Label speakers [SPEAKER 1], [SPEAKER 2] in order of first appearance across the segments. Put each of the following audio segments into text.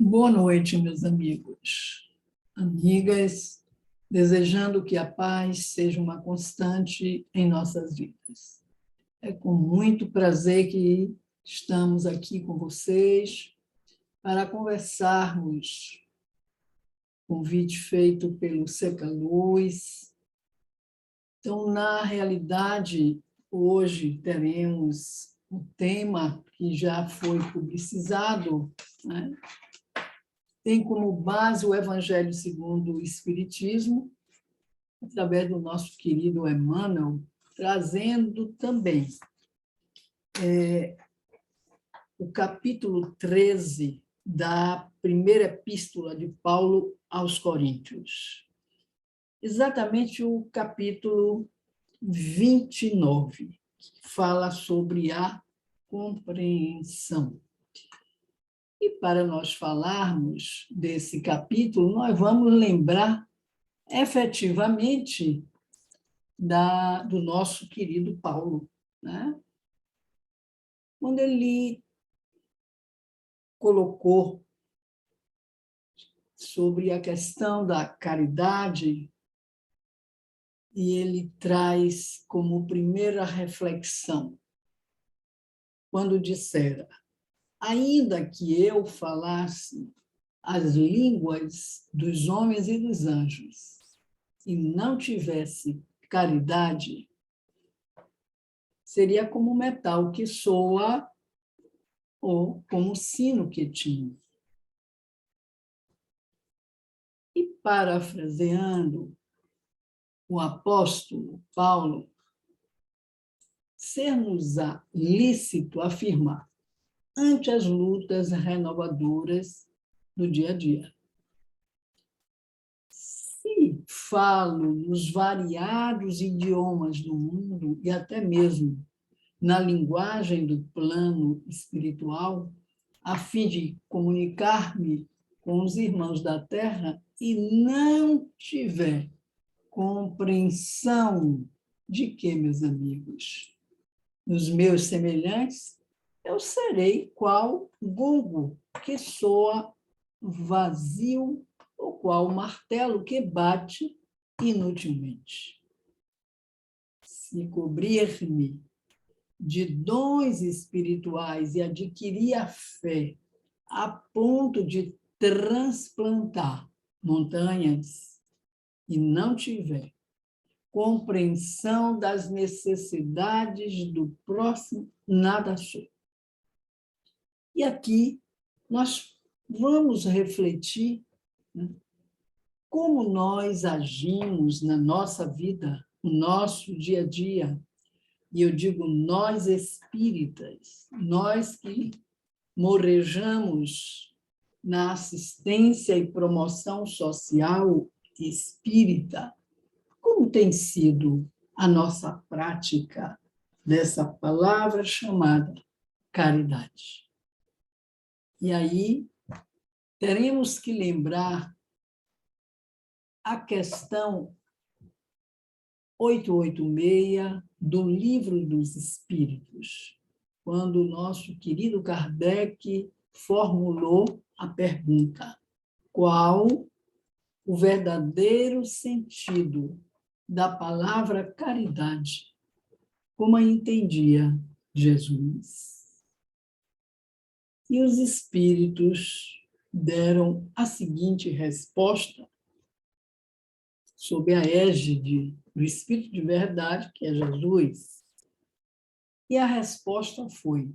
[SPEAKER 1] Boa noite, meus amigos, amigas, desejando que a paz seja uma constante em nossas vidas. É com muito prazer que estamos aqui com vocês para conversarmos. Convite feito pelo Seca Luz. Então, na realidade, hoje teremos um tema que já foi publicizado, né? Tem como base o Evangelho segundo o Espiritismo, através do nosso querido Emmanuel, trazendo também o capítulo 13 da primeira epístola de Paulo aos Coríntios. Exatamente o capítulo 29, que fala sobre a compreensão. E para nós falarmos desse capítulo, nós vamos lembrar efetivamente do nosso querido Paulo, né? Quando ele colocou sobre a questão da caridade, e ele traz como primeira reflexão, quando dissera: ainda que eu falasse as línguas dos homens e dos anjos, e não tivesse caridade, seria como metal que soa ou como sino que tinha. E, parafraseando o apóstolo Paulo, ser-nos-á lícito afirmar, ante as lutas renovadoras do dia a dia. Se falo nos variados idiomas do mundo e até mesmo na linguagem do plano espiritual, a fim de comunicar-me com os irmãos da Terra e não tiver compreensão de que, meus amigos, nos meus semelhantes, eu serei qual gongo que soa vazio, ou qual martelo que bate inutilmente. Se cobrir-me de dons espirituais e adquirir a fé a ponto de transplantar montanhas e não tiver compreensão das necessidades do próximo, nada sou. E aqui nós vamos refletir, né, como nós agimos na nossa vida, no nosso dia a dia. E eu digo nós espíritas, nós que morejamos na assistência e promoção social espírita, como tem sido a nossa prática dessa palavra chamada caridade? E aí teremos que lembrar a questão 886 do Livro dos Espíritos, quando o nosso querido Kardec formulou a pergunta: qual o verdadeiro sentido da palavra caridade, como a entendia Jesus? E os espíritos deram a seguinte resposta, sob a égide do Espírito de Verdade, que é Jesus. E a resposta foi: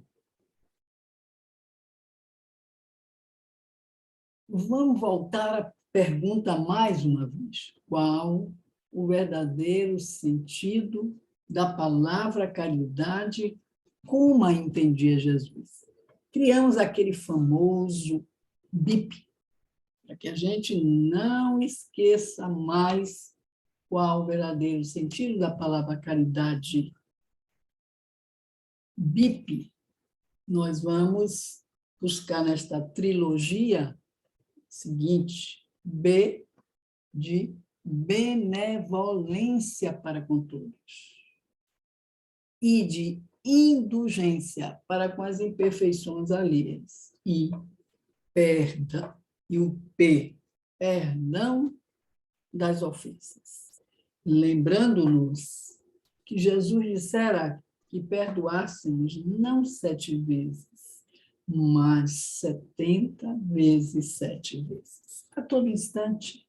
[SPEAKER 1] vamos voltar à pergunta mais uma vez. Qual o verdadeiro sentido da palavra caridade, como a entendia Jesus? Criamos aquele famoso BIP, para que a gente não esqueça mais qual o verdadeiro sentido da palavra caridade. BIP, nós vamos buscar nesta trilogia seguinte: B de benevolência para com todos, I de indulgência para com as imperfeições alheias, e perdão, e o P, perdão das ofensas. Lembrando-nos que Jesus dissera que perdoássemos não 7 vezes, mas 70 vezes 7 vezes. A todo instante.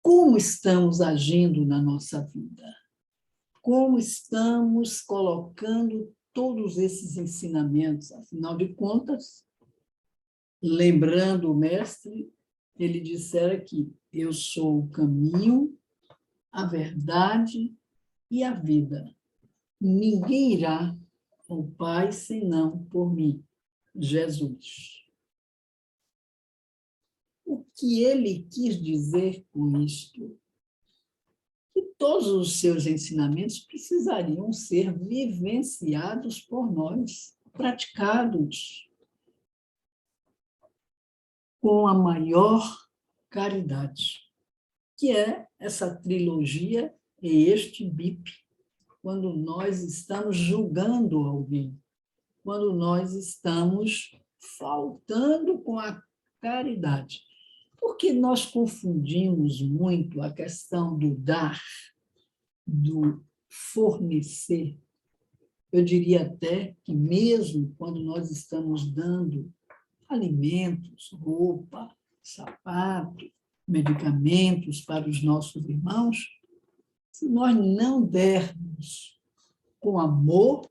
[SPEAKER 1] Como estamos agindo na nossa vida? Como estamos colocando todos esses ensinamentos? Afinal de contas, lembrando o mestre, ele dissera que eu sou o caminho, a verdade e a vida. Ninguém irá ao Pai senão por mim, Jesus. O que ele quis dizer com isto? Que todos os seus ensinamentos precisariam ser vivenciados por nós, praticados com a maior caridade, que é essa trilogia e este BIP, quando nós estamos julgando alguém, quando nós estamos faltando com a caridade. Porque nós confundimos muito a questão do dar, do fornecer. Eu diria até que mesmo quando nós estamos dando alimentos, roupa, sapato, medicamentos para os nossos irmãos, se nós não dermos com amor,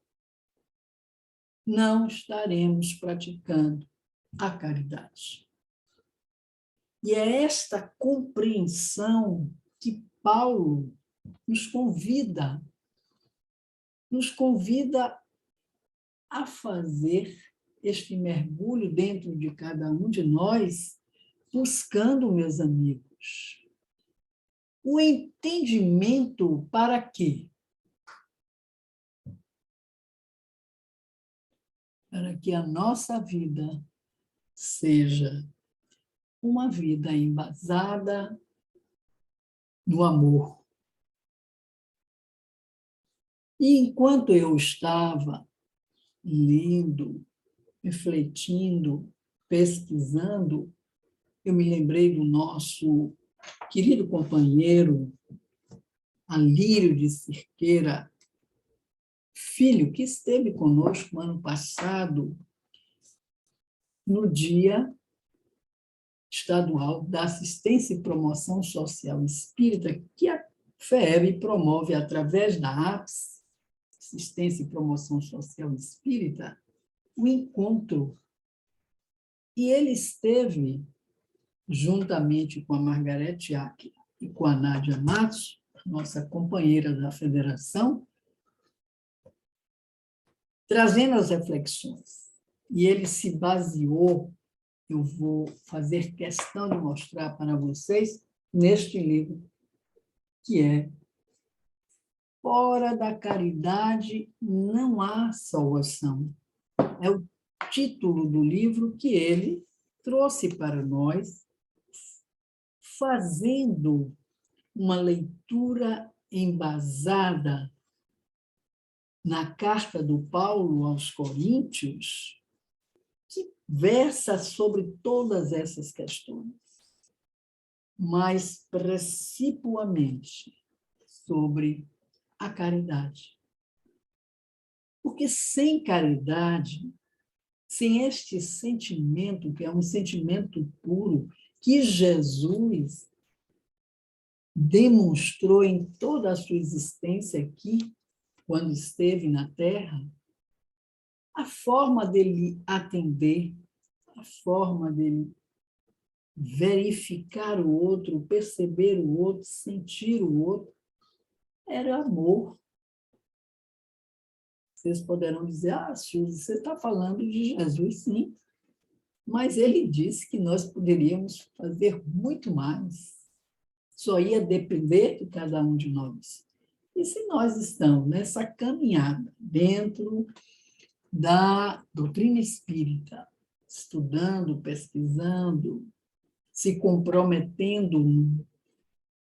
[SPEAKER 1] não estaremos praticando a caridade. E é esta compreensão que Paulo nos convida a fazer este mergulho dentro de cada um de nós, buscando, meus amigos, o entendimento para quê? Para que a nossa vida seja uma vida embasada no amor. E enquanto eu estava lendo, refletindo, pesquisando, eu me lembrei do nosso querido companheiro Alírio de Cerqueira Filho, que esteve conosco no ano passado, no Dia Estadual da Assistência e Promoção Social Espírita, que a FEB promove através da APS, Assistência e Promoção Social Espírita, o encontro. E ele esteve, juntamente com a Margarete Ack e com a Nádia Matos, nossa companheira da federação, trazendo as reflexões. E ele se baseou, eu vou fazer questão de mostrar para vocês, neste livro, que é Fora da Caridade Não Há Salvação. É o título do livro que ele trouxe para nós, fazendo uma leitura embasada na carta do Paulo aos Coríntios, que versa sobre todas essas questões, mas principalmente sobre a caridade. Porque sem caridade, sem este sentimento, que é um sentimento puro, que Jesus demonstrou em toda a sua existência aqui, quando esteve na Terra, a forma dele atender, a forma dele verificar o outro, perceber o outro, sentir o outro, era amor. Vocês poderão dizer, Suzy, você está falando de Jesus, sim, mas ele disse que nós poderíamos fazer muito mais. Só ia depender de cada um de nós. E se nós estamos nessa caminhada dentro da doutrina espírita, estudando, pesquisando, se comprometendo no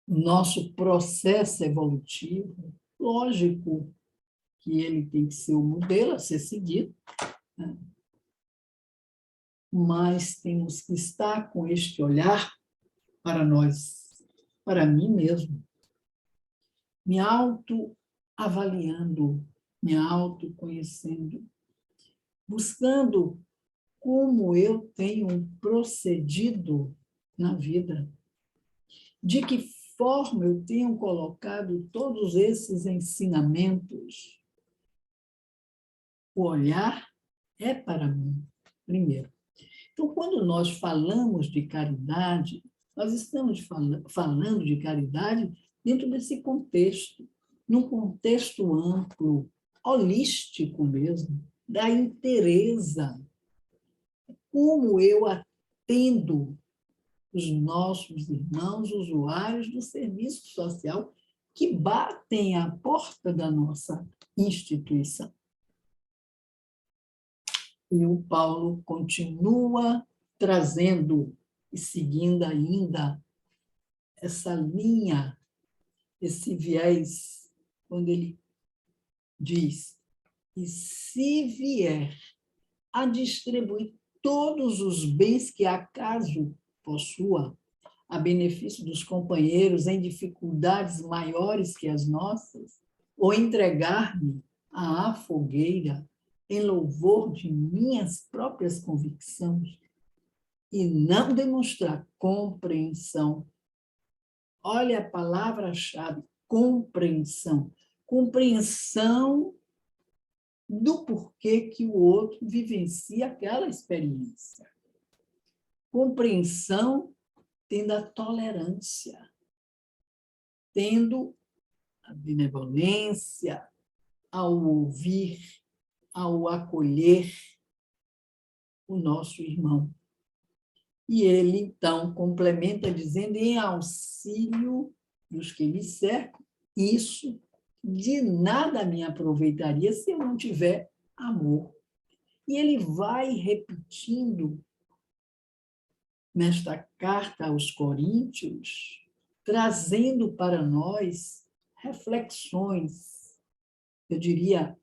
[SPEAKER 1] nosso processo evolutivo, lógico que ele tem que ser o modelo a ser seguido, né? mas temos que estar com este olhar para nós, para mim mesmo, me autoavaliando, me autoconhecendo, buscando como eu tenho procedido na vida, de que forma eu tenho colocado todos esses ensinamentos. O olhar é para mim, primeiro. Então, quando nós falamos de caridade, nós estamos falando de caridade dentro desse contexto, num contexto amplo, holístico mesmo, da inteireza. Como eu atendo os nossos irmãos usuários do serviço social que batem à porta da nossa instituição. E o Paulo continua trazendo e seguindo ainda essa linha, esse viés, quando ele diz: e se vier a distribuir todos os bens que acaso possua, a benefício dos companheiros em dificuldades maiores que as nossas, ou entregar-me à fogueira em louvor de minhas próprias convicções e não demonstrar compreensão. Olha a palavra-chave, compreensão. Compreensão do porquê que o outro vivencia aquela experiência. Compreensão tendo a tolerância, tendo a benevolência ao ouvir, ao acolher o nosso irmão. E ele, então, complementa dizendo, em auxílio dos que me cercam, isso de nada me aproveitaria se eu não tiver amor. E ele vai repetindo nesta carta aos Coríntios, trazendo para nós reflexões, eu diria,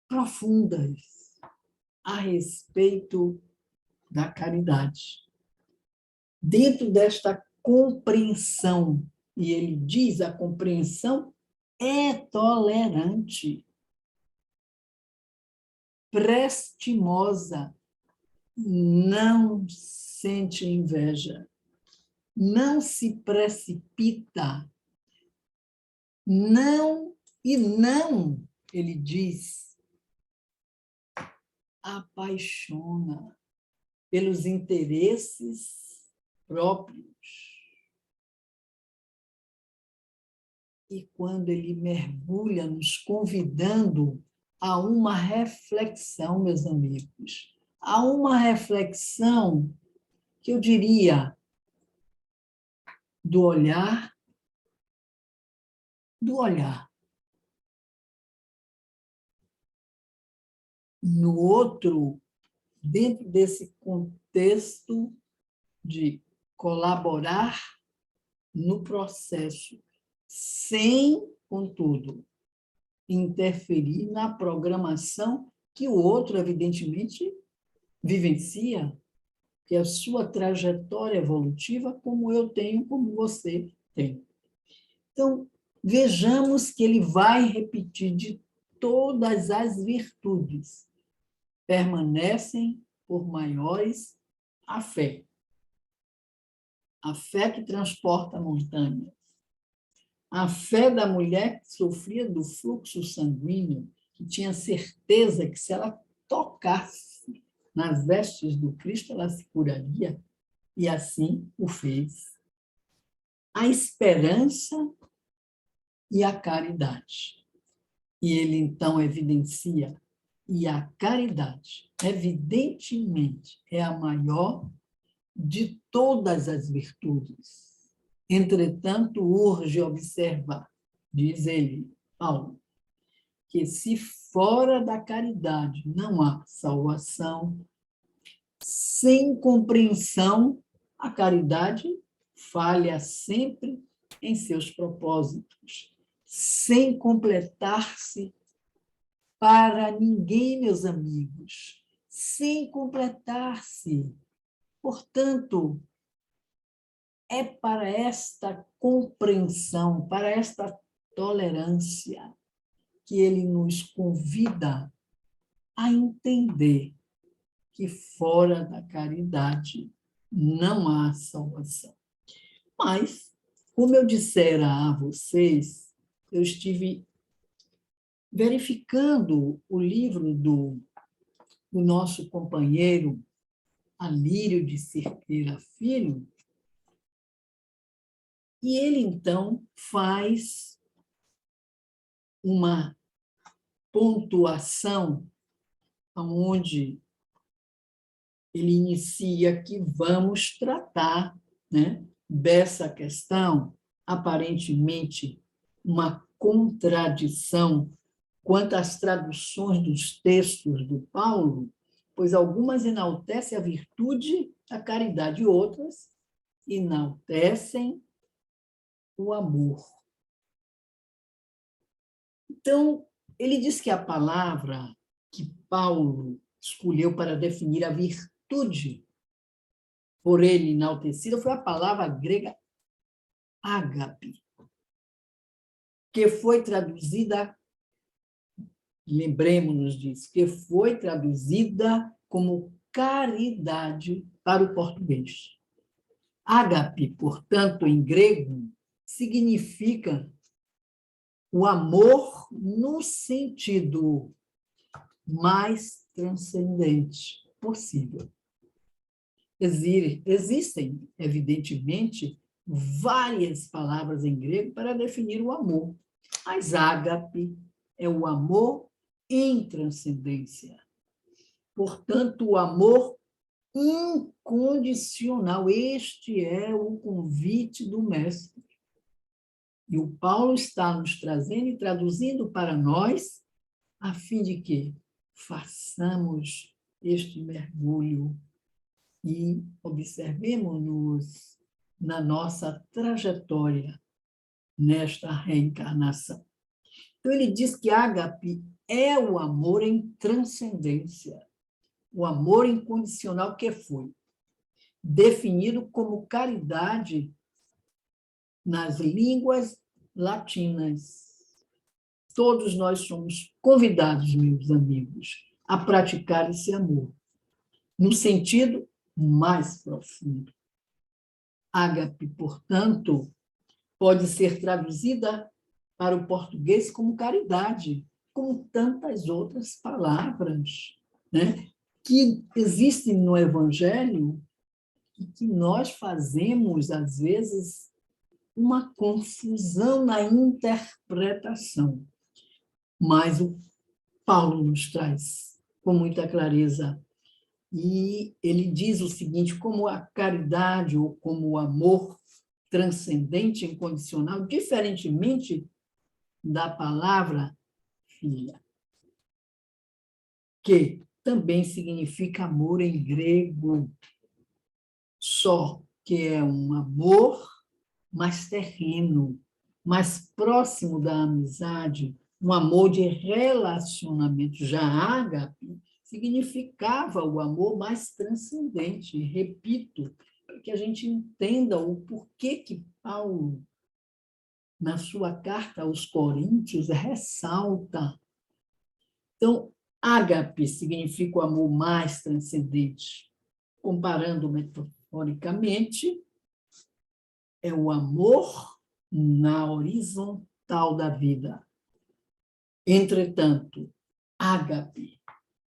[SPEAKER 1] profundas a respeito da caridade. Dentro desta compreensão, e ele diz, a compreensão é tolerante, prestimosa, não sente inveja, não se precipita, não, ele diz, apaixona pelos interesses próprios. E quando ele mergulha nos convidando a uma reflexão, meus amigos, a uma reflexão que eu diria do olhar, no outro, dentro desse contexto de colaborar no processo, sem, contudo, interferir na programação que o outro, evidentemente, vivencia, que é a sua trajetória evolutiva, como eu tenho, como você tem. Então, vejamos que ele vai repetir de todas as virtudes, permanecem por maiores a fé. A fé que transporta montanhas. A fé da mulher que sofria do fluxo sanguíneo, que tinha certeza que se ela tocasse nas vestes do Cristo, ela se curaria, e assim o fez. A esperança e a caridade. E ele, então, evidencia, e a caridade, evidentemente, é a maior de todas as virtudes. Entretanto, urge observar, diz ele, Paulo, que se fora da caridade não há salvação, sem compreensão, a caridade falha sempre em seus propósitos, sem completar-se para ninguém, meus amigos, sem completar-se. Portanto, é para esta compreensão, para esta tolerância, que ele nos convida a entender que fora da caridade não há salvação. Mas, como eu dissera a vocês, eu estive verificando o livro do nosso companheiro Alírio de Cerqueira Filho, e ele, então, faz uma pontuação onde ele inicia que vamos tratar, né, dessa questão, aparentemente uma contradição quanto às traduções dos textos do Paulo, pois algumas enaltecem a virtude, a caridade, e outras enaltecem o amor. Então, ele diz que a palavra que Paulo escolheu para definir a virtude por ele enaltecida foi a palavra grega ágape, que foi traduzida, lembremos-nos disso, que foi traduzida como caridade para o português. Ágape, portanto, em grego, significa o amor no sentido mais transcendente possível. Existem, evidentemente, várias palavras em grego para definir o amor, mas ágape é o amor em transcendência. Portanto, o amor incondicional. Este é o convite do Mestre. E o Paulo está nos trazendo e traduzindo para nós, a fim de que façamos este mergulho e observemos-nos na nossa trajetória nesta reencarnação. Então, ele diz que ágape é o amor em transcendência, o amor incondicional que foi definido como caridade nas línguas latinas. Todos nós somos convidados, meus amigos, a praticar esse amor, no sentido mais profundo. Ágape, portanto, pode ser traduzida para o português como caridade, como tantas outras palavras, né, que existem no Evangelho e que nós fazemos, às vezes, uma confusão na interpretação. Mas o Paulo nos traz com muita clareza. E ele diz o seguinte, como a caridade ou como o amor transcendente, incondicional, diferentemente da palavra filha, que também significa amor em grego, só que é um amor mais terreno, mais próximo da amizade, um amor de relacionamento. Já ágape significava o amor mais transcendente. Repito, para que a gente entenda o porquê que Paulo, na sua carta aos Coríntios, ressalta. Então, ágape significa o amor mais transcendente. Comparando metaforicamente, é o amor na horizontal da vida. Entretanto, ágape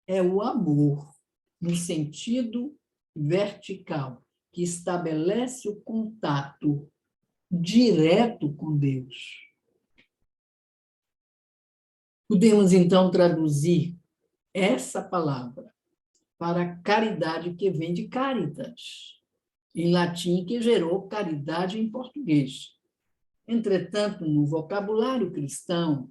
[SPEAKER 1] é o amor no sentido vertical, que estabelece o contato direto com Deus. Podemos, então, traduzir essa palavra para caridade, que vem de caritas, em latim, que gerou caridade em português. Entretanto, no vocabulário cristão,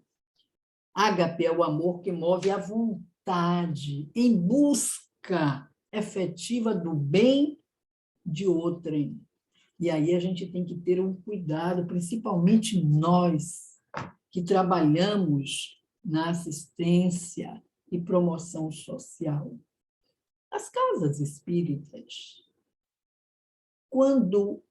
[SPEAKER 1] ágape é o amor que move a vontade em busca efetiva do bem de outrem. E aí a gente tem que ter um cuidado, principalmente nós, que trabalhamos na assistência e promoção social. as casas espíritas. Quando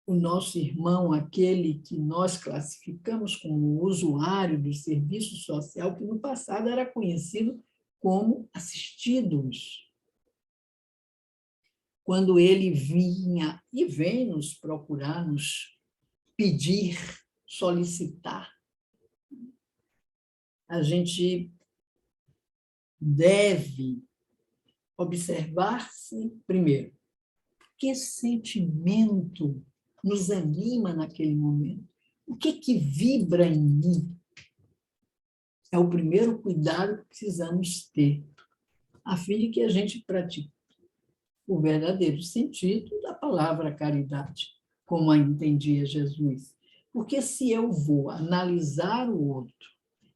[SPEAKER 1] o nosso irmão, aquele que nós classificamos como usuário do serviço social, que no passado era conhecido como assistidos, quando ele vinha e vem nos procurar, nos pedir, solicitar, a gente deve observar-se primeiro. Que sentimento nos anima naquele momento? O que vibra em mim? É o primeiro cuidado que precisamos ter, a fim de que a gente pratique o verdadeiro sentido da palavra caridade, como a entendia Jesus. Porque se eu vou analisar o outro,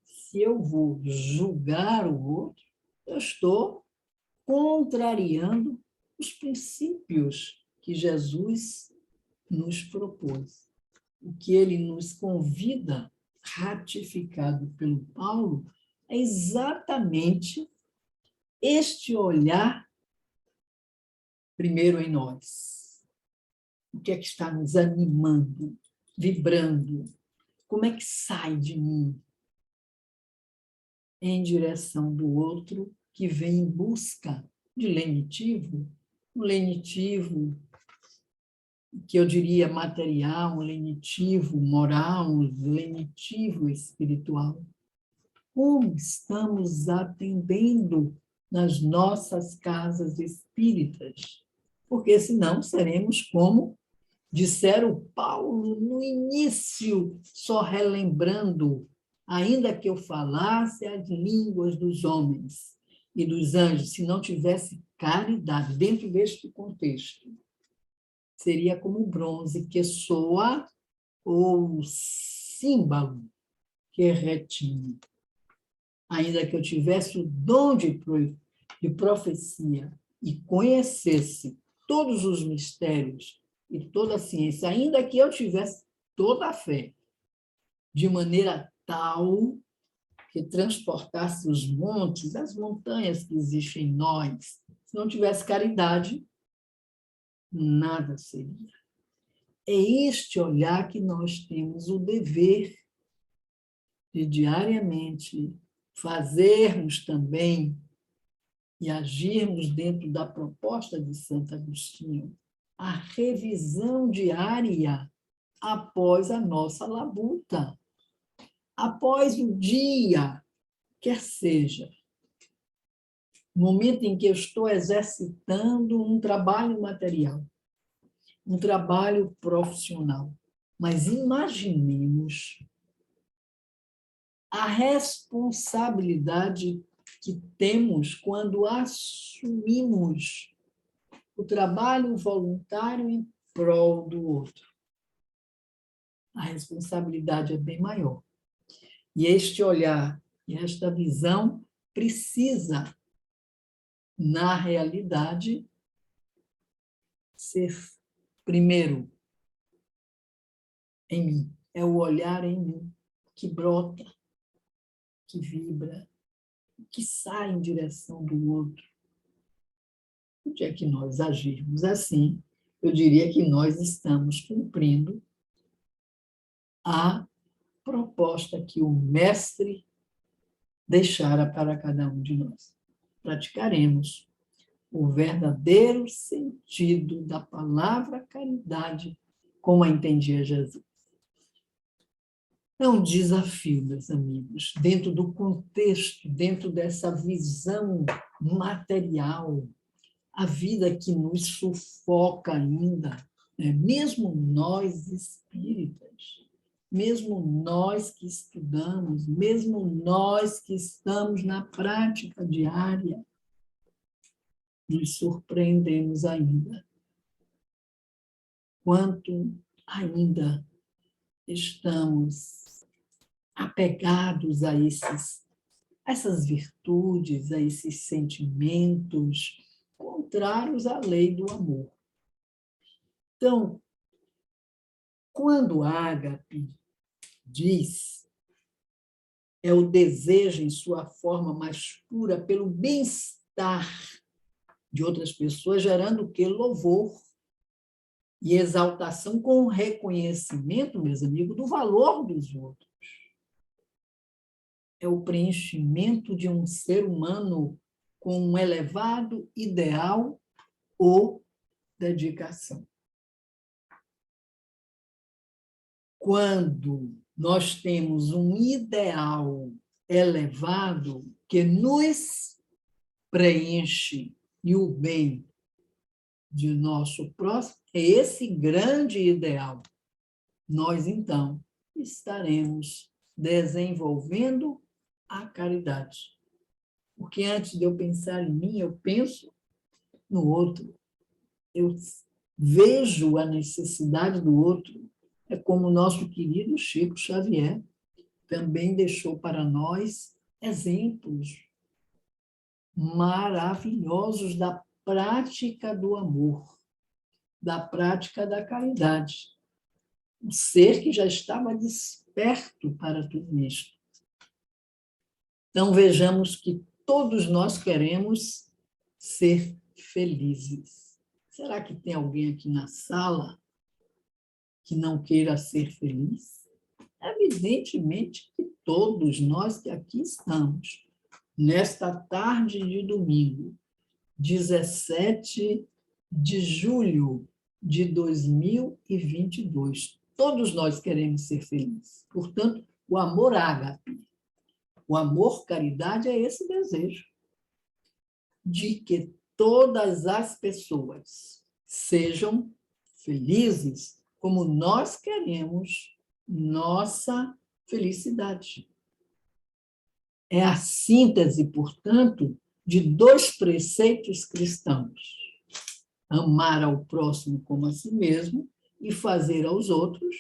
[SPEAKER 1] se eu vou julgar o outro, eu estou contrariando os princípios que Jesus nos propôs. O que ele nos convida, ratificado pelo Paulo, é exatamente este olhar primeiro em nós. O que é que está nos animando, vibrando? Como é que sai de mim em direção do outro que vem em busca de lenitivo? Um lenitivo que eu diria material, um lenitivo moral, um lenitivo espiritual. Como estamos atendendo nas nossas casas espíritas? Porque senão seremos como disseram Paulo no início, só relembrando, ainda que eu falasse as línguas dos homens e dos anjos, se não tivesse caridade dentro deste contexto, seria como o bronze que soa ou símbolo que retine. Ainda que eu tivesse o dom de profecia e conhecesse todos os mistérios e toda a ciência, ainda que eu tivesse toda a fé, de maneira tal que transportasse os montes, as montanhas que existem em nós, se não tivesse caridade, nada seria. É este olhar que nós temos o dever de diariamente fazermos também e agirmos dentro da proposta de Santo Agostinho, a revisão diária após a nossa labuta, após o dia, quer seja, no momento em que eu estou exercitando um trabalho material, um trabalho profissional. Mas imaginemos a responsabilidade que temos quando assumimos o trabalho voluntário em prol do outro. A responsabilidade é bem maior. E este olhar e esta visão precisa, na realidade, ser primeiro em mim. É o olhar em mim que brota, que vibra, que sai em direção do outro. O dia que nós agirmos assim, eu diria que nós estamos cumprindo a proposta que o Mestre deixara para cada um de nós. Praticaremos o verdadeiro sentido da palavra caridade, como a entendia Jesus. É um desafio, meus amigos, dentro do contexto, dentro dessa visão material, a vida que nos sufoca ainda, né? Mesmo nós espíritas, mesmo nós que estudamos, mesmo nós que estamos na prática diária, nos surpreendemos ainda. Quanto ainda estamos apegados a essas virtudes, a esses sentimentos contrários à lei do amor. Então, quando Ágape diz, é o desejo em sua forma mais pura pelo bem-estar de outras pessoas, gerando o quê? Louvor e exaltação com o reconhecimento, meus amigos, do valor dos outros. É o preenchimento de um ser humano com um elevado ideal ou dedicação. Quando nós temos um ideal elevado que nos preenche e o bem de nosso próximo, é esse grande ideal. Nós, então, estaremos desenvolvendo a caridade. Porque antes de eu pensar em mim, eu penso no outro. Eu vejo a necessidade do outro. É como o nosso querido Chico Xavier também deixou para nós exemplos maravilhosos da prática do amor, da prática da caridade. Um ser que já estava desperto para tudo isso. Então, vejamos que todos nós queremos ser felizes. Será que tem alguém aqui na sala que não queira ser feliz? Evidentemente que todos nós que aqui estamos, nesta tarde de domingo, 17 de julho de 2022, todos nós queremos ser felizes. Portanto, o amor ágape, o amor caridade é esse desejo de que todas as pessoas sejam felizes como nós queremos nossa felicidade. É a síntese, portanto, de dois preceitos cristãos: amar ao próximo como a si mesmo e fazer aos outros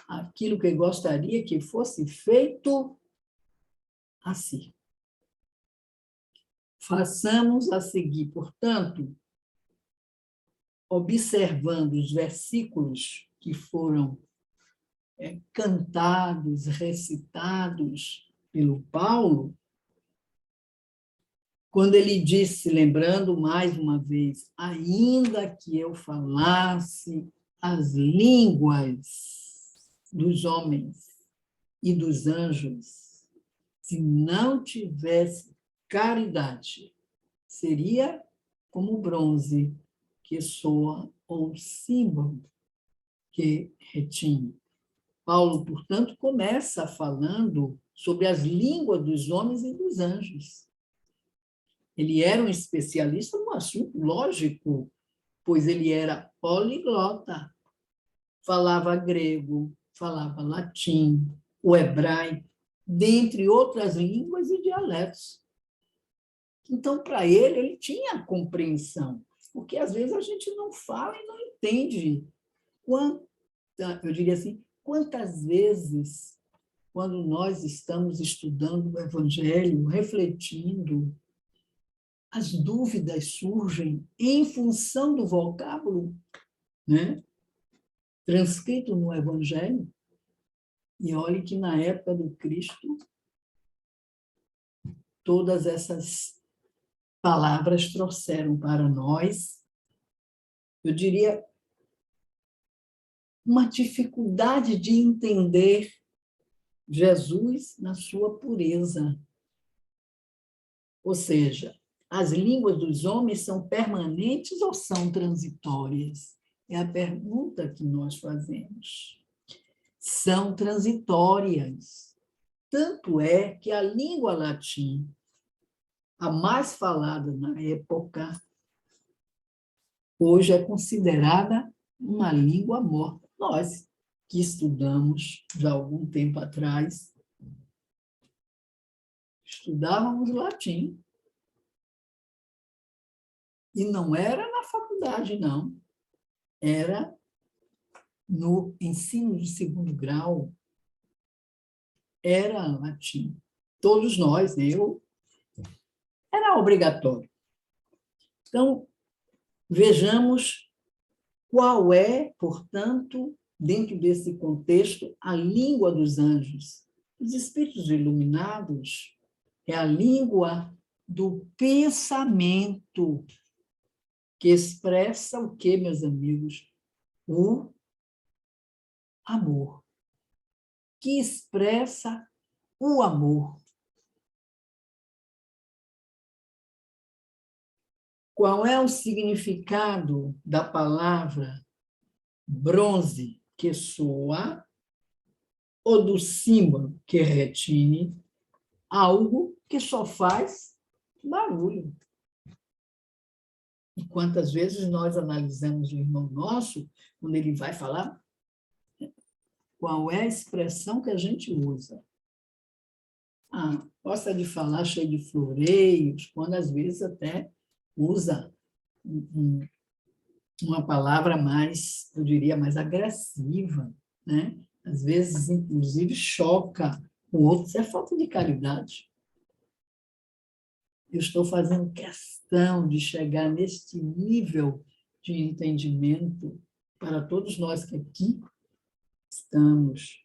[SPEAKER 1] aquilo que gostaria que fosse feito a si. Façamos a seguir, portanto, observando os versículos que foram cantados, recitados pelo Paulo, quando ele disse, lembrando mais uma vez, ainda que eu falasse as línguas dos homens e dos anjos, se não tivesse caridade, seria como o bronze que soa ou símbolo que retine. Paulo, portanto, começa falando sobre as línguas dos homens e dos anjos. Ele era um especialista no assunto, lógico, pois ele era poliglota. Falava grego, falava latim, o hebraico, dentre outras línguas e dialetos. Então, para ele tinha compreensão, porque às vezes a gente não fala e não entende. Eu diria assim, quantas vezes, quando nós estamos estudando o Evangelho, refletindo, as dúvidas surgem em função do vocábulo, né, transcrito no Evangelho. E olhe que na época do Cristo, todas essas palavras trouxeram para nós, eu diria, uma dificuldade de entender Jesus na sua pureza. Ou seja, as línguas dos homens são permanentes ou são transitórias? É a pergunta que nós fazemos. São transitórias. Tanto é que a língua latim, a mais falada na época, hoje é considerada uma língua morta. Nós, que estudamos já há algum tempo atrás, estudávamos latim. E não era na faculdade, não. Era no ensino de segundo grau, era latim. Todos nós, eu, era obrigatório. Então, vejamos qual é, portanto, dentro desse contexto, a língua dos anjos. Os espíritos iluminados é a língua do pensamento. que expressa o quê, meus amigos? O amor. Que expressa o amor. Qual é o significado da palavra bronze, que soa, ou do símbolo, que retine? Algo que só faz barulho. E quantas vezes nós analisamos o irmão nosso, quando ele vai falar, qual é a expressão que a gente usa? Gosta de falar cheio de floreios, quando às vezes até usa uma palavra mais, eu diria, mais agressiva, né? Às vezes, inclusive, choca o outro. Isso é falta de caridade. Eu estou fazendo questão de chegar neste nível de entendimento para todos nós que aqui estamos.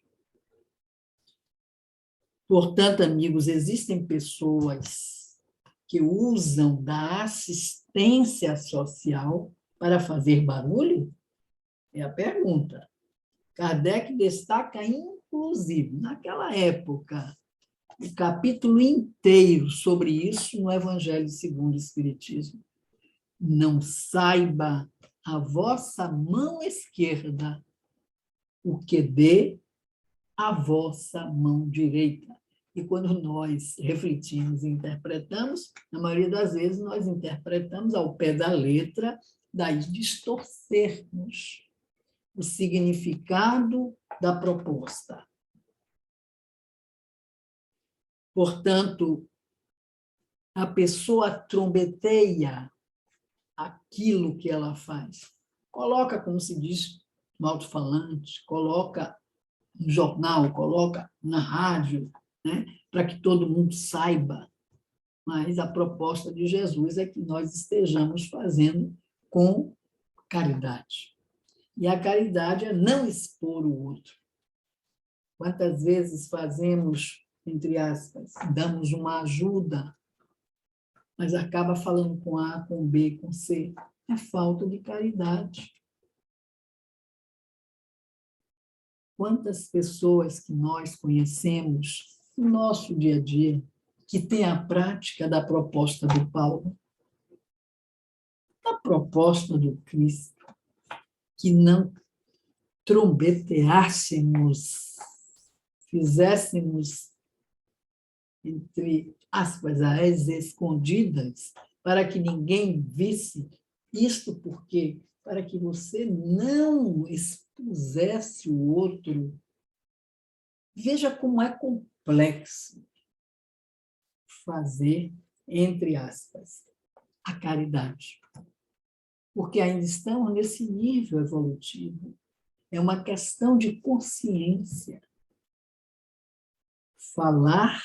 [SPEAKER 1] Portanto, amigos, existem pessoas que usam da assistência social para fazer barulho? É a pergunta. Kardec destaca, inclusive, naquela época, o capítulo inteiro sobre isso no Evangelho segundo o Espiritismo. Não saiba a vossa mão esquerda o que dê a vossa mão direita. E quando nós refletimos e interpretamos, na maioria das vezes nós interpretamos ao pé da letra, daí distorcermos o significado da proposta. Portanto, a pessoa trombeteia aquilo que ela faz. Coloca, como se diz, no alto-falante, coloca no jornal, coloca na rádio, né, para que todo mundo saiba. Mas a proposta de Jesus é que nós estejamos fazendo com caridade. E a caridade é não expor o outro. Quantas vezes fazemos, entre aspas, damos uma ajuda, mas acaba falando com A, com B, com C? É falta de caridade. Quantas pessoas que nós conhecemos no nosso dia a dia que têm a prática da proposta do Paulo, da proposta do Cristo, que não trombeteássemos, fizéssemos, entre aspas, as escondidas, para que ninguém visse. Isto porque, para que você não expusesse o outro. Veja como é complexo fazer, entre aspas, a caridade. Porque ainda estamos nesse nível evolutivo. É uma questão de consciência. Falar,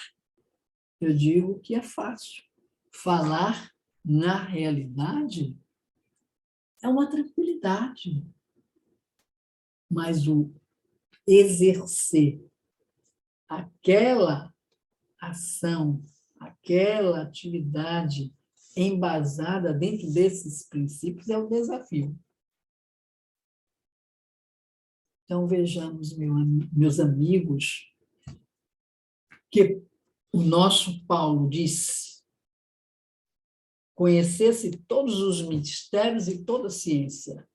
[SPEAKER 1] eu digo que é fácil. Falar, na realidade, é uma tranquilidade. Mas o exercer aquela ação, aquela atividade embasada dentro desses princípios é o desafio. Então, vejamos, meus amigos, que o nosso Paulo diz: conhecesse todos os mistérios e toda a ciência.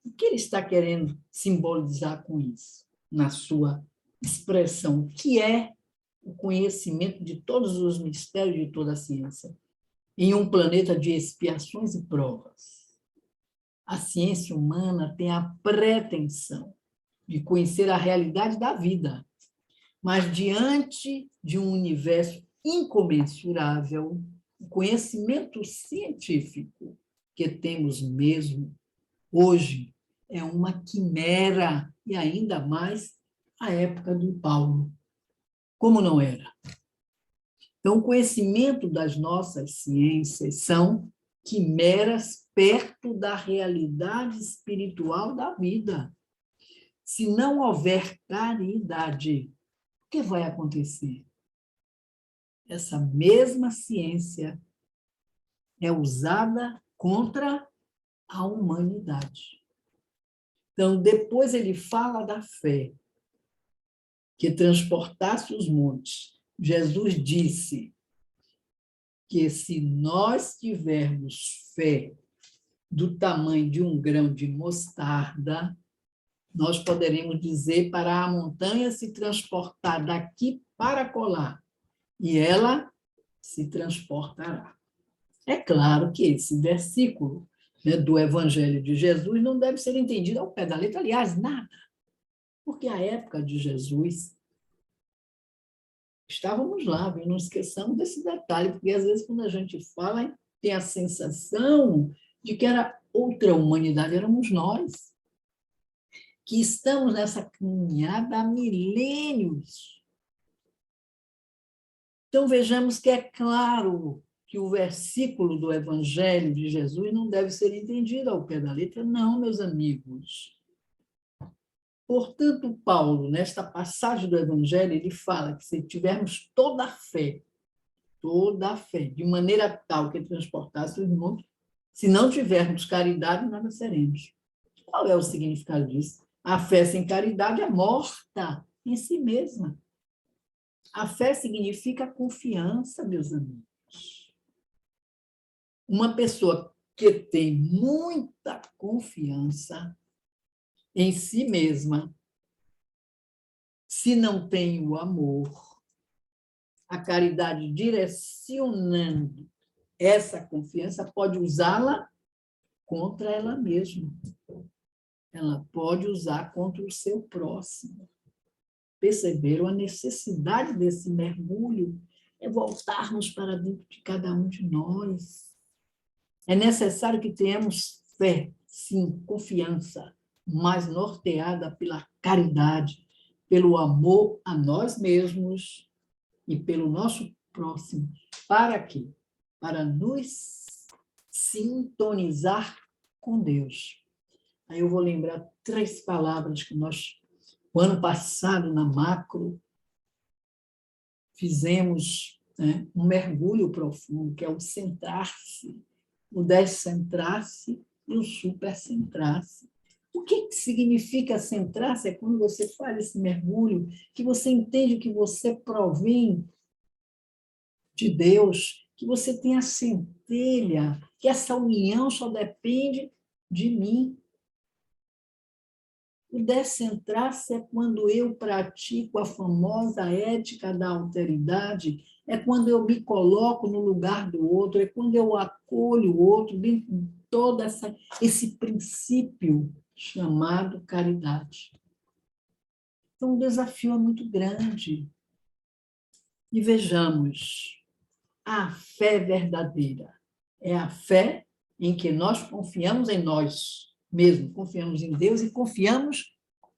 [SPEAKER 1] O que ele está querendo simbolizar com isso? Na sua expressão, o que é o conhecimento de todos os mistérios de toda a ciência? Em um planeta de expiações e provas, a ciência humana tem a pretensão de conhecer a realidade da vida, mas diante de um universo incomensurável, o conhecimento científico que temos mesmo hoje é uma quimera, e ainda mais a época do Paulo. Como não era? Então, o conhecimento das nossas ciências são quimeras perto da realidade espiritual da vida. Se não houver caridade, o que vai acontecer? Essa mesma ciência é usada contra à humanidade. Então, depois ele fala da fé, que transportasse os montes. Jesus disse que se nós tivermos fé do tamanho de um grão de mostarda, nós poderemos dizer para a montanha se transportar daqui para colar, e ela se transportará. É claro que esse versículo, né, do Evangelho de Jesus não deve ser entendido ao pé da letra, aliás, nada, porque a época de Jesus estávamos lá, viu? Não esqueçamos desse detalhe, porque às vezes quando a gente fala, tem a sensação de que era outra humanidade, éramos nós, que estamos nessa caminhada há milênios. Então vejamos que é claro que o versículo do Evangelho de Jesus não deve ser entendido ao pé da letra, não, meus amigos. Portanto, Paulo, nesta passagem do Evangelho, ele fala que se tivermos toda a fé, de maneira tal que transportasse os montes, se não tivermos caridade, nada seremos. Qual é o significado disso? A fé sem caridade é morta em si mesma. A fé significa confiança, meus amigos. Uma pessoa que tem muita confiança em si mesma, se não tem o amor, a caridade direcionando essa confiança, pode usá-la contra ela mesma. Ela pode usar contra o seu próximo. Perceberam a necessidade desse mergulho? É voltarmos para dentro de cada um de nós. É necessário que tenhamos fé, sim, confiança, mas norteada pela caridade, pelo amor a nós mesmos e pelo nosso próximo. Para quê? Para nos sintonizar com Deus. Aí eu vou lembrar 3 palavras que nós, o ano passado, na Macro, fizemos, né, um mergulho profundo, que é o centrar-se, o descentrar-se e o supercentrar-se. O que significa centrar-se? É quando você faz esse mergulho, que você entende que você provém de Deus, que você tem a centelha, que essa união só depende de mim. O descentrar-se é quando eu pratico a famosa ética da alteridade, é quando eu me coloco no lugar do outro, é quando eu acolho o outro dentro de todo esse princípio chamado caridade. Então, o desafio é muito grande. E vejamos, a fé verdadeira é a fé em que nós confiamos em nós mesmos, confiamos em Deus e confiamos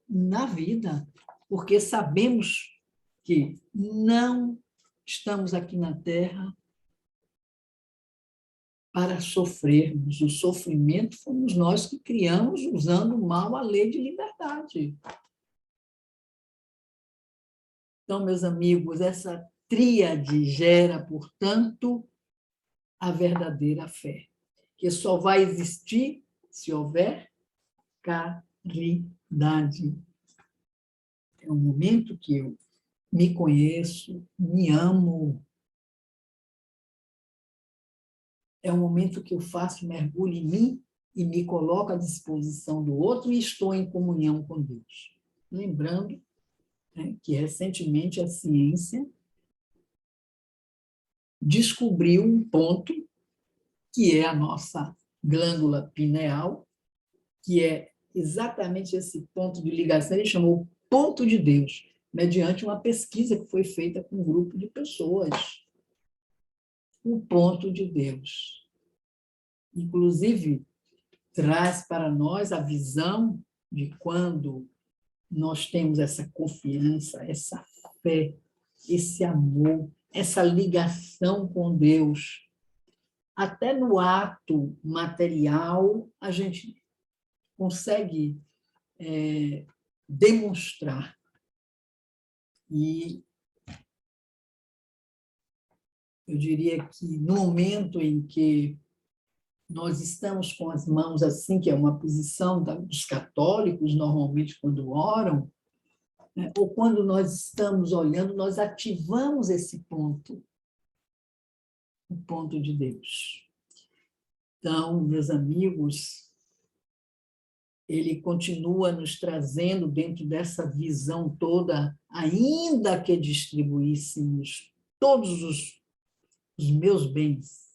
[SPEAKER 1] na vida, porque sabemos que não estamos aqui na Terra para sofrermos. O sofrimento fomos nós que criamos usando mal a lei de liberdade. Então, meus amigos, essa tríade gera, portanto, a verdadeira fé, que só vai existir se houver caridade. É um momento que eu me conheço, me amo. É um momento que eu faço mergulho em mim e me coloco à disposição do outro e estou em comunhão com Deus. Lembrando, né, que recentemente a ciência descobriu um ponto, que é a nossa glândula pineal, que é exatamente esse ponto de ligação, ele chamou ponto de Deus, mediante uma pesquisa que foi feita com um grupo de pessoas. O ponto de Deus. Inclusive, traz para nós a visão de quando nós temos essa confiança, essa fé, esse amor, essa ligação com Deus. Até no ato material, a gente consegue demonstrar. E eu diria que no momento em que nós estamos com as mãos assim, que é uma posição dos católicos, normalmente, quando oram, né? Ou quando nós estamos olhando, nós ativamos esse ponto, o ponto de Deus. Então, meus amigos, ele continua nos trazendo dentro dessa visão toda, ainda que distribuíssemos todos os meus bens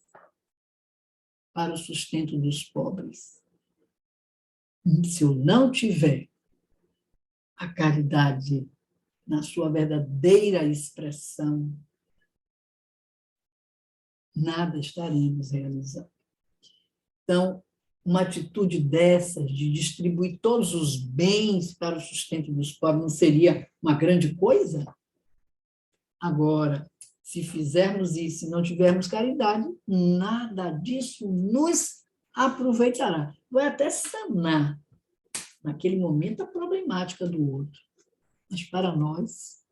[SPEAKER 1] para o sustento dos pobres. Se eu não tiver a caridade na sua verdadeira expressão, nada estaremos realizando. Então, uma atitude dessas, de distribuir todos os bens para o sustento dos pobres, não seria uma grande coisa? Agora, se fizermos isso e não tivermos caridade, nada disso nos aproveitará. Vai até sanar, naquele momento, a problemática do outro. Mas para nós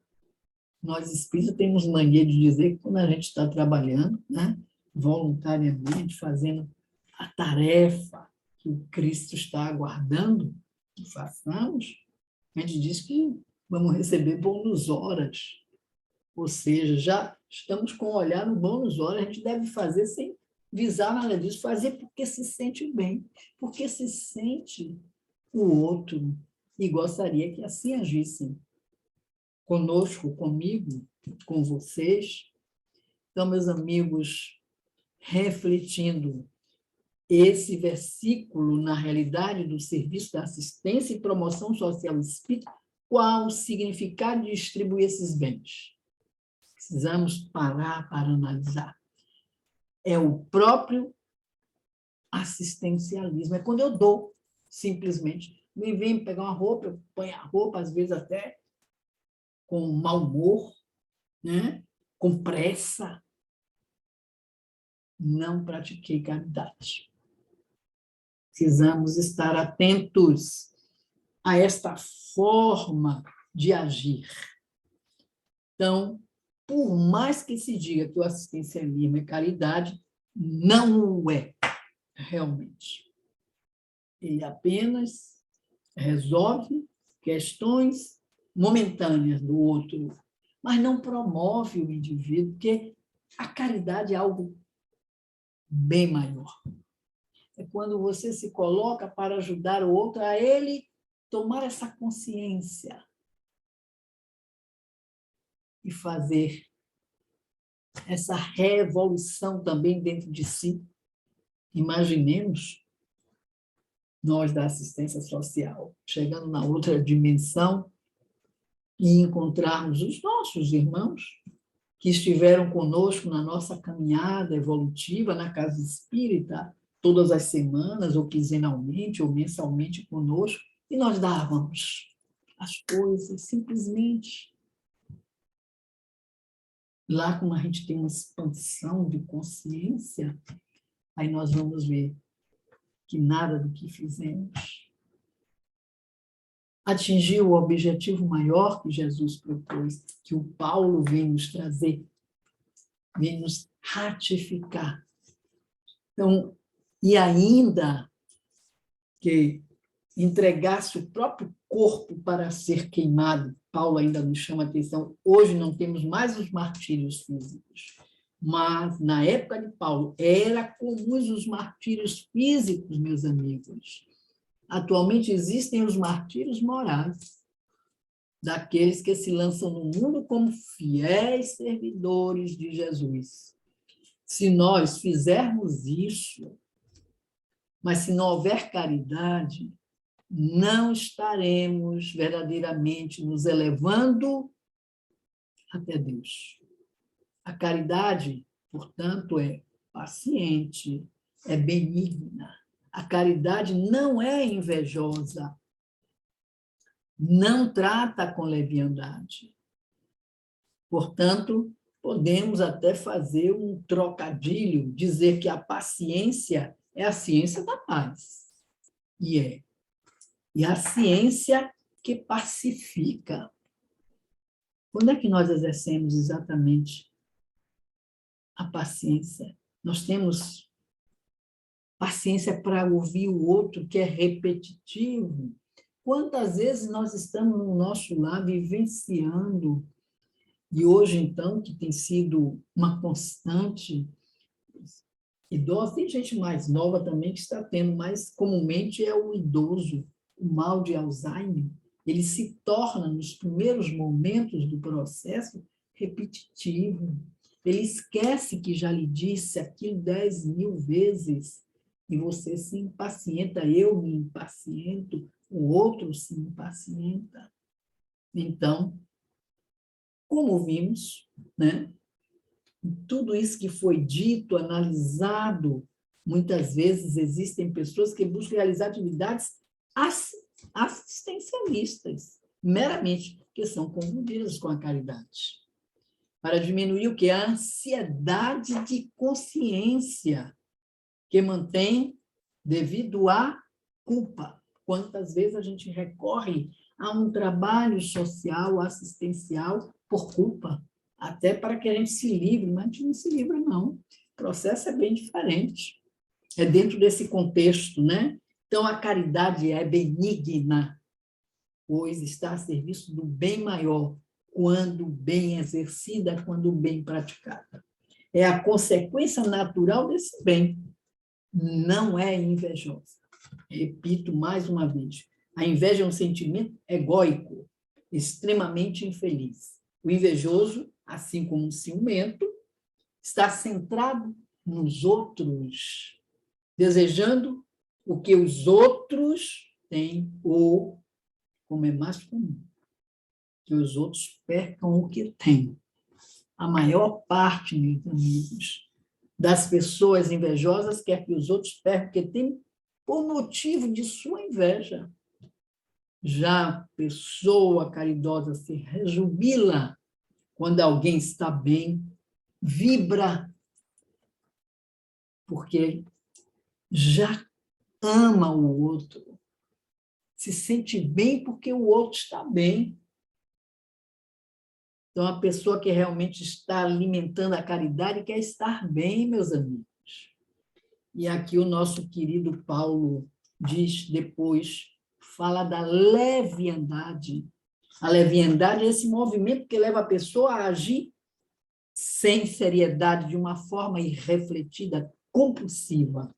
[SPEAKER 1] espíritas temos mania de dizer que quando a gente está trabalhando, né, voluntariamente, fazendo a tarefa que o Cristo está aguardando que façamos, a gente diz que vamos receber bônus horas. Ou seja, já estamos com o olhar no bônus horas, a gente deve fazer sem visar nada disso, fazer porque se sente bem, porque se sente o outro e gostaria que assim agissem conosco, comigo, com vocês. Então, meus amigos, refletindo esse versículo na realidade do serviço da assistência e promoção social espírita, qual o significado de distribuir esses bens? Precisamos parar para analisar. É o próprio assistencialismo, é quando eu dou, simplesmente. Me vem pegar uma roupa, eu ponho a roupa, às vezes até com mau humor, né? Com pressa. Não pratiquei caridade. Precisamos estar atentos a esta forma de agir. Então, por mais que se diga que o assistencialismo é caridade, não o é, realmente. Ele apenas resolve questões momentâneas do outro, mas não promove o indivíduo, porque a caridade é algo bem maior. É quando você se coloca para ajudar o outro a ele tomar essa consciência e fazer essa revolução também dentro de si. Imaginemos nós da assistência social chegando na outra dimensão e encontrarmos os nossos irmãos que estiveram conosco na nossa caminhada evolutiva na casa espírita, todas as semanas, ou quinzenalmente, ou mensalmente conosco, e nós dávamos as coisas simplesmente. Lá, como a gente tem uma expansão de consciência, aí nós vamos ver que nada do que fizemos atingiu o objetivo maior que Jesus propôs, que o Paulo vem nos trazer, vem nos ratificar. Então, e ainda que entregasse o próprio corpo para ser queimado, Paulo ainda nos chama a atenção, hoje não temos mais os martírios físicos, mas na época de Paulo era comuns os martírios físicos, meus amigos. Atualmente existem os martírios morais, daqueles que se lançam no mundo como fiéis servidores de Jesus. Se nós fizermos isso, mas se não houver caridade, não estaremos verdadeiramente nos elevando até Deus. A caridade, portanto, é paciente, é benigna. A caridade não é invejosa, não trata com leviandade. Portanto, podemos até fazer um trocadilho, dizer que a paciência é a ciência da paz. E é. E a ciência que pacifica. Quando é que nós exercemos exatamente a paciência? Nós temos paciência para ouvir o outro que é repetitivo. Quantas vezes nós estamos no nosso lar vivenciando, e hoje, então, que tem sido uma constante, idosa, tem gente mais nova também que está tendo, mas comumente é o idoso, o mal de Alzheimer, ele se torna, nos primeiros momentos do processo, repetitivo. Ele esquece que já lhe disse aquilo 10.000 vezes, e você se impacienta, eu me impaciento, o outro se impacienta. Então, como vimos, né? Tudo isso que foi dito, analisado, muitas vezes existem pessoas que buscam realizar atividades assistencialistas, meramente, que são confundidas com a caridade, para diminuir o que? A ansiedade de consciência que mantém devido à culpa. Quantas vezes a gente recorre a um trabalho social, assistencial, por culpa, até para que a gente se livre, mas a gente não se livra, não. O processo é bem diferente. É dentro desse contexto, né? Então, a caridade é benigna, pois está a serviço do bem maior, quando bem exercida, quando bem praticada. É a consequência natural desse bem, não é invejosa. Repito mais uma vez, a inveja é um sentimento egóico, extremamente infeliz. O invejoso, assim como o ciumento, está centrado nos outros, desejando o que os outros têm, ou, como é mais comum, que os outros percam o que têm. A maior parte, meus amigos, das pessoas invejosas quer que os outros percam o que têm por motivo de sua inveja. Já a pessoa caridosa se rejubila quando alguém está bem, vibra, porque já ama o outro, se sente bem porque o outro está bem. Então, a pessoa que realmente está alimentando a caridade quer estar bem, meus amigos. E aqui o nosso querido Paulo diz depois, fala da leviandade. A leviandade é esse movimento que leva a pessoa a agir sem seriedade, de uma forma irrefletida, compulsiva.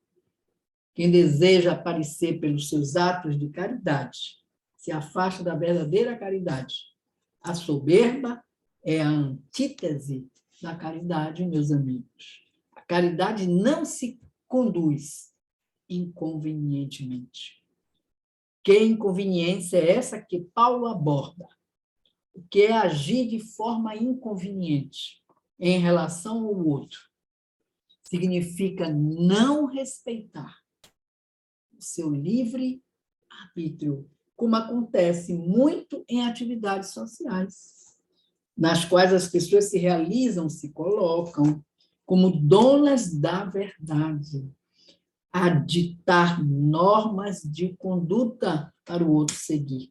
[SPEAKER 1] Quem deseja aparecer pelos seus atos de caridade se afasta da verdadeira caridade. A soberba é a antítese da caridade, meus amigos. A caridade não se conduz inconvenientemente. Que inconveniência é essa que Paulo aborda? O que é agir de forma inconveniente em relação ao outro? Significa não respeitar o seu livre-arbítrio, como acontece muito em atividades sociais, nas quais as pessoas se realizam, se colocam como donas da verdade, a ditar normas de conduta para o outro seguir,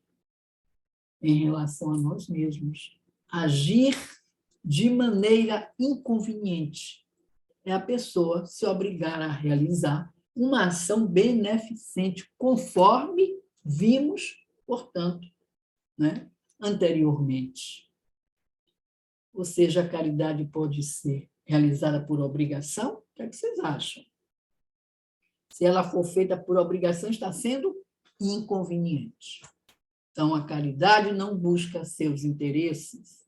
[SPEAKER 1] em relação a nós mesmos. Agir de maneira inconveniente é a pessoa se obrigar a realizar uma ação beneficente, conforme vimos, portanto, né, anteriormente. Ou seja, a caridade pode ser realizada por obrigação? O que é que vocês acham? Se ela for feita por obrigação, está sendo inconveniente. Então, a caridade não busca seus interesses.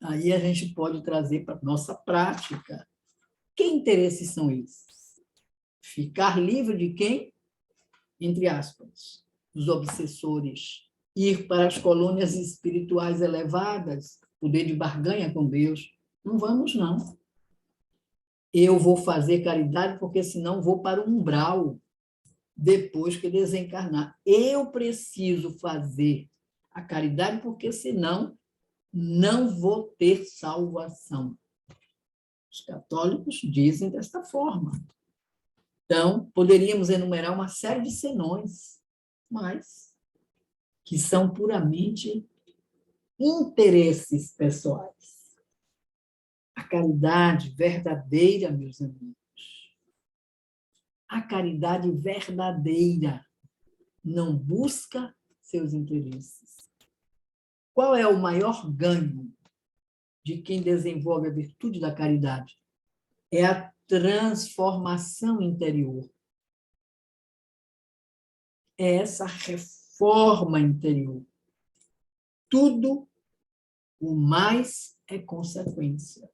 [SPEAKER 1] Aí a gente pode trazer para a nossa prática. Que interesses são esses? Ficar livre de quem? Entre aspas, dos obsessores. Ir para as colônias espirituais elevadas, poder de barganha com Deus. Não vamos, não. Eu vou fazer caridade porque senão vou para o umbral depois que desencarnar. Eu preciso fazer a caridade porque senão não vou ter salvação. Os católicos dizem desta forma. Então, poderíamos enumerar uma série de senões, mas que são puramente interesses pessoais. A caridade verdadeira, meus amigos, a caridade verdadeira. Não busca seus interesses. Qual é o maior ganho de quem desenvolve a virtude da caridade? É a transformação interior. É essa reforma interior. Tudo o mais é consequência.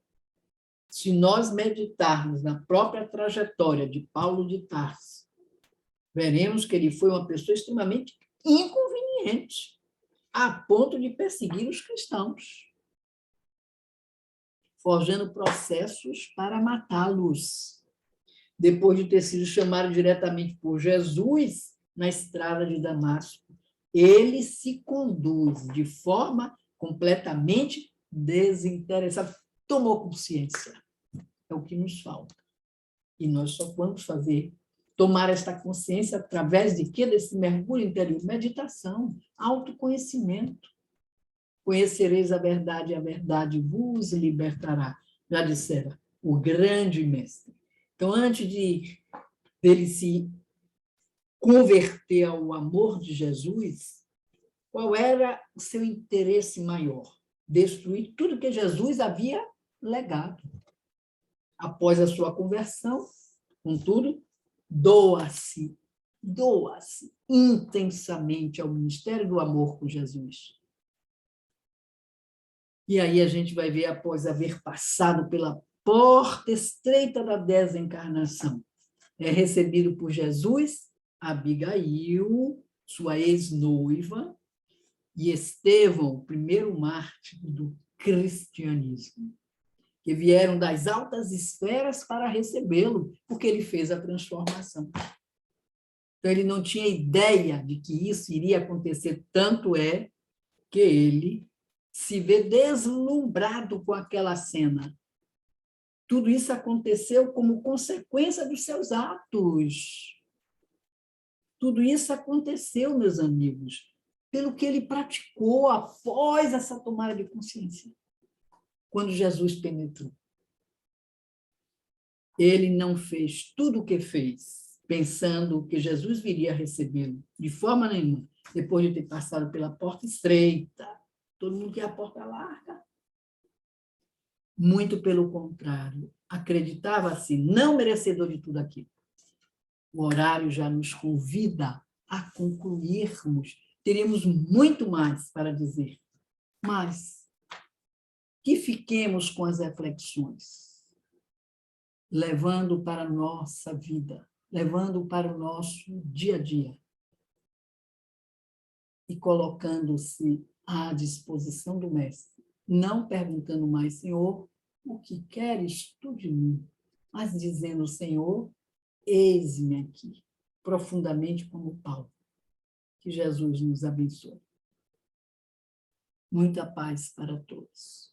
[SPEAKER 1] Se nós meditarmos na própria trajetória de Paulo de Tarso, veremos que ele foi uma pessoa extremamente inconveniente, a ponto de perseguir os cristãos, forjando processos para matá-los. Depois de ter sido chamado diretamente por Jesus na estrada de Damasco, ele se conduz de forma completamente desinteressada. Tomou consciência. É o que nos falta. E nós só vamos tomar esta consciência através de quê? Desse mergulho interior. Meditação, autoconhecimento. Conhecereis a verdade vos libertará. Já dissera o grande mestre. Então, antes dele se converter ao amor de Jesus, qual era o seu interesse maior? Destruir tudo que Jesus havia legado. Após a sua conversão, contudo, doa-se intensamente ao ministério do amor com Jesus. E aí a gente vai ver, após haver passado pela porta estreita da desencarnação, é recebido por Jesus, Abigail, sua ex-noiva, e Estevão, o primeiro mártir do cristianismo, que vieram das altas esferas para recebê-lo, porque ele fez a transformação. Então, ele não tinha ideia de que isso iria acontecer, tanto é que ele se vê deslumbrado com aquela cena. Tudo isso aconteceu como consequência dos seus atos. Tudo isso aconteceu, meus amigos, pelo que ele praticou após essa tomada de consciência, quando Jesus penetrou. Ele não fez tudo o que fez, pensando que Jesus viria recebê-lo, de forma nenhuma, depois de ter passado pela porta estreita. Todo mundo quer a porta larga. Muito pelo contrário, acreditava-se não merecedor de tudo aquilo. O horário já nos convida a concluirmos. Teríamos muito mais para dizer, mas que fiquemos com as reflexões, levando para a nossa vida, levando para o nosso dia a dia e colocando-se à disposição do Mestre, não perguntando mais, Senhor, o que queres tu de mim? Mas dizendo, Senhor, eis-me aqui, profundamente como Paulo. Que Jesus nos abençoe. Muita paz para todos.